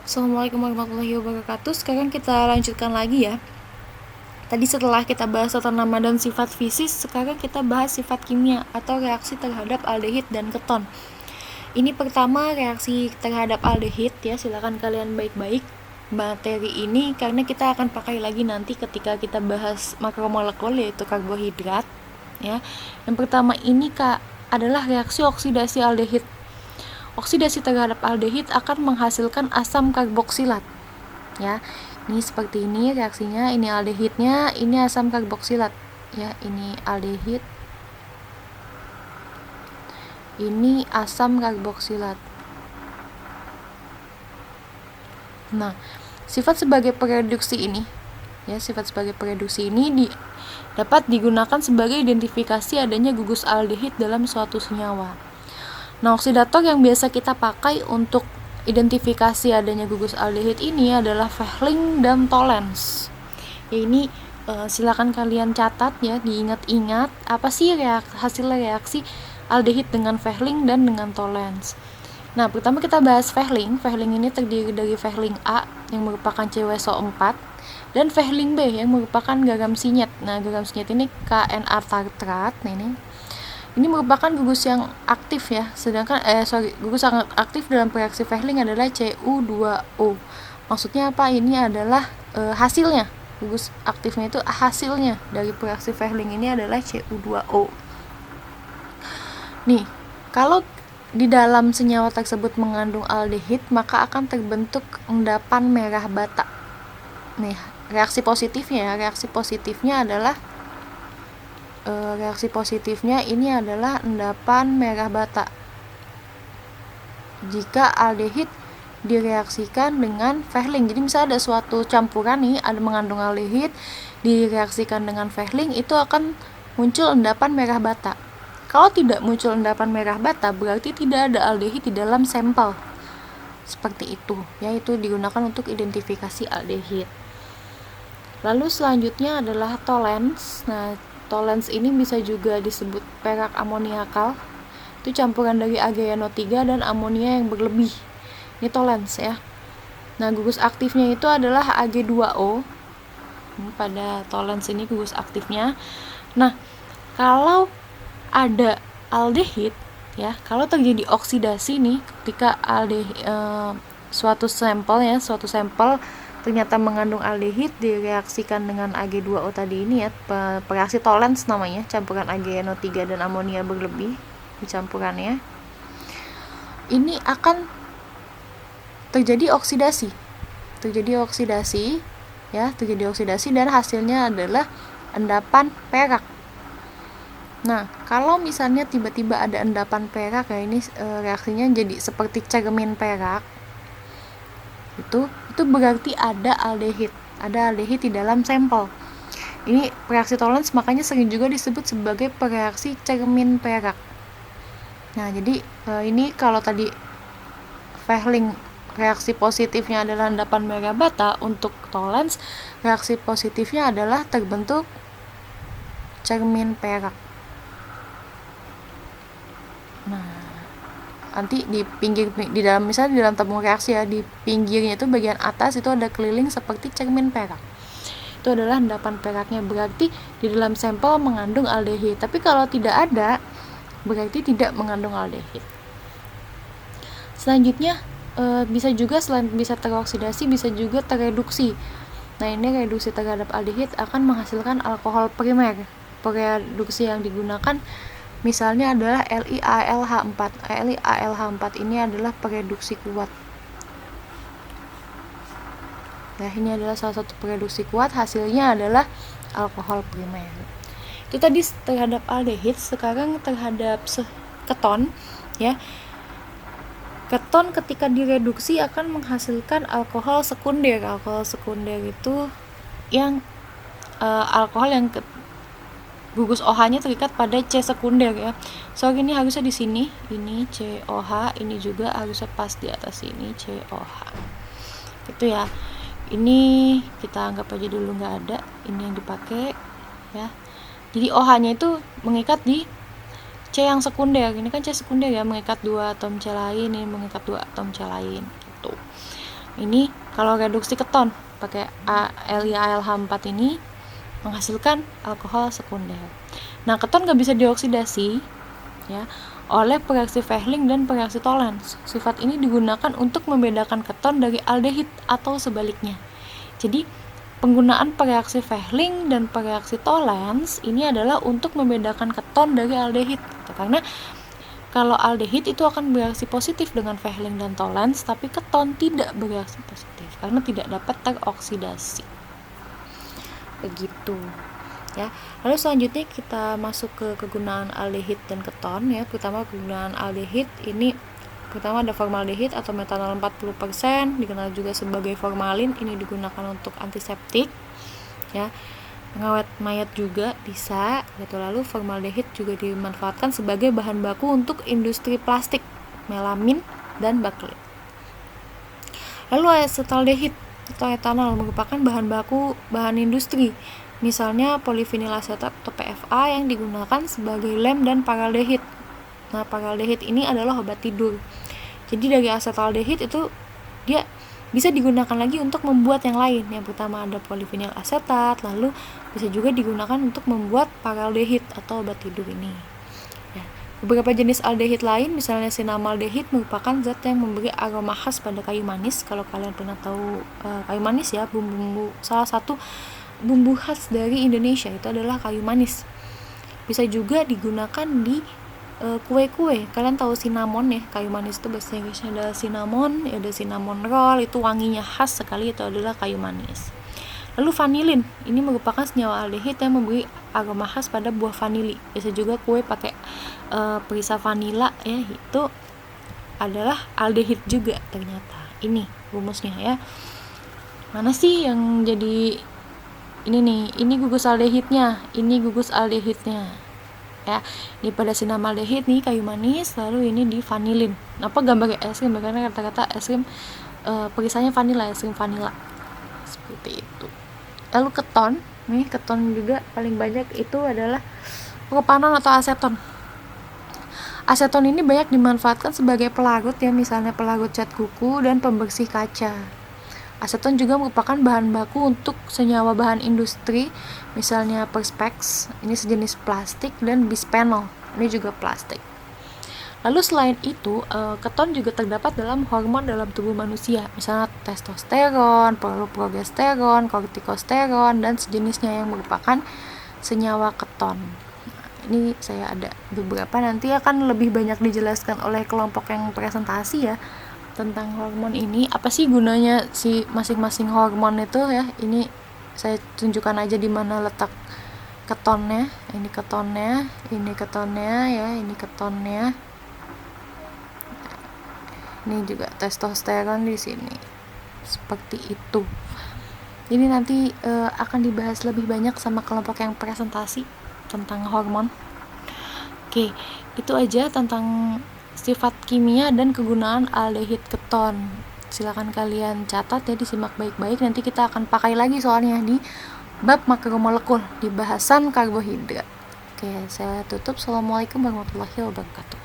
Assalamualaikum warahmatullahi wabarakatuh. Sekarang kita lanjutkan lagi ya. Tadi setelah kita bahas tata nama dan sifat fisis, sekarang kita bahas sifat kimia atau reaksi terhadap aldehid dan keton. Ini pertama reaksi terhadap aldehid ya, silakan kalian baik-baik materi ini karena kita akan pakai lagi nanti ketika kita bahas makromolekul yaitu karbohidrat ya. Yang pertama ini adalah reaksi oksidasi aldehid. Oksidasi terhadap aldehid akan menghasilkan asam karboksilat. Ya, ini seperti ini reaksinya. Ini aldehidnya, ini asam karboksilat. Ya, ini aldehid. Ini asam karboksilat. Nah, sifat sebagai pereduksi ini, ya, sifat sebagai pereduksi ini dapat digunakan sebagai identifikasi adanya gugus aldehid dalam suatu senyawa. Nah, oksidator yang biasa kita pakai untuk identifikasi adanya gugus aldehid ini adalah Fehling dan Tollens. Ya, ini silakan kalian catat ya, diingat-ingat apa sih hasil reaksi aldehid dengan Fehling dan dengan Tollens. Nah, pertama kita bahas Fehling. Fehling ini terdiri dari Fehling A yang merupakan CuSO4 dan Fehling B yang merupakan garam sinyet. Nah, garam sinyet ini KNA tartrat. Nah, ini merupakan gugus yang aktif ya, sedangkan gugus yang aktif dalam reaksi Fehling adalah Cu2O. Maksudnya apa? Ini adalah hasilnya. Gugus aktifnya itu hasilnya dari reaksi Fehling ini adalah Cu2O. Nih, kalau di dalam senyawa tersebut mengandung aldehid, maka akan terbentuk endapan merah bata. Nih, reaksi positifnya ini adalah endapan merah bata jika aldehid direaksikan dengan Fehling. Jadi misalnya ada suatu campuran nih, ada mengandung aldehid, direaksikan dengan Fehling, itu akan muncul endapan merah bata. Kalau tidak muncul endapan merah bata, berarti tidak ada aldehid di dalam sampel. Seperti itu, ya, itu digunakan untuk identifikasi aldehid. Lalu selanjutnya adalah Tollens. Nah, Tollens ini bisa juga disebut perak amoniakal. Itu campuran dari AgNO3 dan amonia yang berlebih. Ini Tollens ya. Nah, gugus aktifnya itu adalah Ag2O. Pada Tollens ini gugus aktifnya. Nah, kalau ada aldehid ya, kalau terjadi oksidasi nih ketika suatu sampel ternyata mengandung aldehid direaksikan dengan Ag2O tadi ini ya, reaksi Tollens namanya, campuran AgNO3 dan amonia berlebih di campurannya. Ini akan terjadi oksidasi dan hasilnya adalah endapan perak. Nah, kalau misalnya tiba-tiba ada endapan perak ya, ini reaksinya jadi seperti cermin perak. Itu berarti ada aldehid di dalam sampel. Ini reaksi Tollens makanya sering juga disebut sebagai reaksi cermin perak. Nah, jadi ini kalau tadi Fehling reaksi positifnya adalah endapan merah bata, untuk Tollens reaksi positifnya adalah terbentuk cermin perak. Nah, nanti di pinggir, di dalam misalnya di dalam tabung reaksi ya, di pinggirnya itu bagian atas itu ada keliling seperti cermin perak. Itu adalah endapan peraknya, berarti di dalam sampel mengandung aldehid. Tapi kalau tidak ada, berarti tidak mengandung aldehid. Selanjutnya bisa juga selain bisa teroksidasi, bisa juga tereduksi. Nah, ini reduksi terhadap aldehid akan menghasilkan alkohol primer. Reduksi yang digunakan misalnya adalah LiAlH4. LiAlH4 ini adalah pereduksi kuat. Nah, ini adalah salah satu pereduksi kuat, hasilnya adalah alkohol primer. Itu tadi terhadap aldehid. Sekarang terhadap keton ya. Keton ketika direduksi akan menghasilkan alkohol sekunder. Alkohol sekunder itu yang alkohol yang gugus OH-nya terikat pada C sekunder ya. So ini harusnya di sini, ini COH, ini juga harusnya pas di atas ini COH. Itu ya. Ini kita anggap aja dulu nggak ada. Ini yang dipakai ya. Jadi OH-nya itu mengikat di C yang sekunder. Ini kan C sekunder ya, mengikat 2 atom C lain, ini mengikat 2 atom C lain gitu. Ini kalau reduksi keton pakai LiAlH4 ini menghasilkan alkohol sekunder. Nah, keton nggak bisa dioksidasi ya oleh pereaksi Fehling dan pereaksi Tollens. Sifat ini digunakan untuk membedakan keton dari aldehid atau sebaliknya. Jadi penggunaan pereaksi Fehling dan pereaksi Tollens ini adalah untuk membedakan keton dari aldehid gitu. Karena kalau aldehid itu akan bereaksi positif dengan Fehling dan Tollens, tapi keton tidak bereaksi positif karena tidak dapat teroksidasi. Begitu ya. Lalu selanjutnya kita masuk ke kegunaan aldehid dan keton ya. Pertama kegunaan aldehid ini pertama ada formaldehid atau metanol 40%, dikenal juga sebagai formalin. Ini digunakan untuk antiseptik ya, pengawet mayat juga bisa gitu. Lalu formaldehid juga dimanfaatkan sebagai bahan baku untuk industri plastik, melamin dan bakelit. Lalu asetaldehid atau etanol merupakan bahan baku bahan industri, misalnya polivinil asetat atau PFA yang digunakan sebagai lem dan paraldehid. Nah, paraldehid ini adalah obat tidur. Jadi dari asetaldehid itu dia bisa digunakan lagi untuk membuat yang lain. Yang pertama ada polivinil asetat, lalu bisa juga digunakan untuk membuat paraldehid atau obat tidur ini. Ya. Beberapa jenis aldehid lain, misalnya sinamaldehid, merupakan zat yang memberi aroma khas pada kayu manis. Kalau kalian pernah tahu kayu manis ya, bumbu salah satu bumbu khas dari Indonesia itu adalah kayu manis. Bisa juga digunakan di kue-kue. Kalian tahu cinnamon ya, kayu manis itu bahasa Inggrisnya ada cinnamon, ada cinnamon roll, itu wanginya khas sekali, itu adalah kayu manis. Lalu vanilin, ini merupakan senyawa aldehid yang memberi aroma khas pada buah vanili. Bisa juga kue pakai perisa vanila ya, itu adalah aldehid juga ternyata. Ini rumusnya ya. Mana sih yang jadi ini nih, ini gugus aldehidnya, ini gugus aldehidnya. Ya, ini pada sinamaldehid nih kayu manis, lalu ini di vanilin. Apa gambarnya es krim? Karena kata-kata es krim perisanya vanila, es krim vanila. Seperti itu. Lalu keton, nih keton juga paling banyak itu adalah propanon atau aseton. Aseton ini banyak dimanfaatkan sebagai pelarut ya, misalnya pelarut cat kuku dan pembersih kaca. Aseton juga merupakan bahan baku untuk senyawa bahan industri, misalnya perspex, ini sejenis plastik, dan bisphenol, ini juga plastik. Lalu selain itu, keton juga terdapat dalam hormon dalam tubuh manusia, misalnya testosteron, progesteron, kortikosteron, dan sejenisnya yang merupakan senyawa keton. Nah, ini saya ada beberapa, nanti akan lebih banyak dijelaskan oleh kelompok yang presentasi ya tentang hormon ini, apa sih gunanya si masing-masing hormon itu ya. Ini saya tunjukkan aja di mana letak ketonnya. Ini ketonnya, ini ketonnya ya, ini ketonnya. Ini juga testosteron di sini. Seperti itu. Ini nanti akan dibahas lebih banyak sama kelompok yang presentasi tentang hormon. Oke, itu aja tentang sifat kimia dan kegunaan aldehid keton. Silakan kalian catat ya, disimak baik-baik. Nanti kita akan pakai lagi soalnya di bab makromolekul di bahasan karbohidrat. Oke, saya tutup. Assalamualaikum warahmatullahi wabarakatuh.